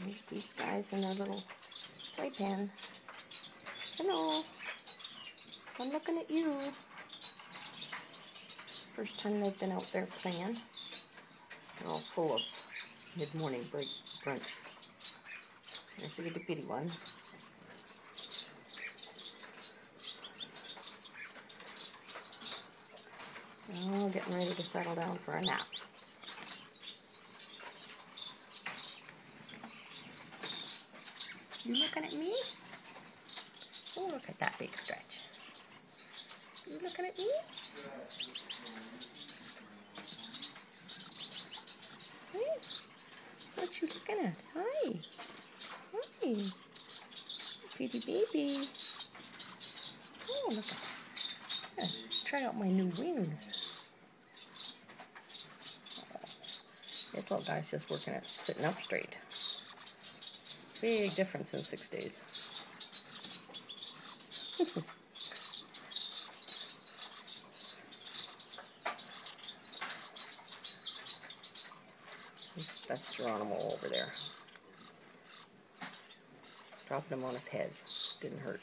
There's these guys in their little playpen. Hello. I'm looking at you. First time they've been out there playing. They're all full of mid-morning brunch. There's a little bitty one. Oh, getting ready to settle down for a nap. You looking at me? Oh, look at that big stretch. You looking at me? Hey, what you looking at? Hi. Hi. Pretty baby. Oh, look at that. Try out my new wings. This little guy's just working at sitting up straight. Big difference in 6 days. That's Geronimo over there. Dropping him on his head. Didn't hurt.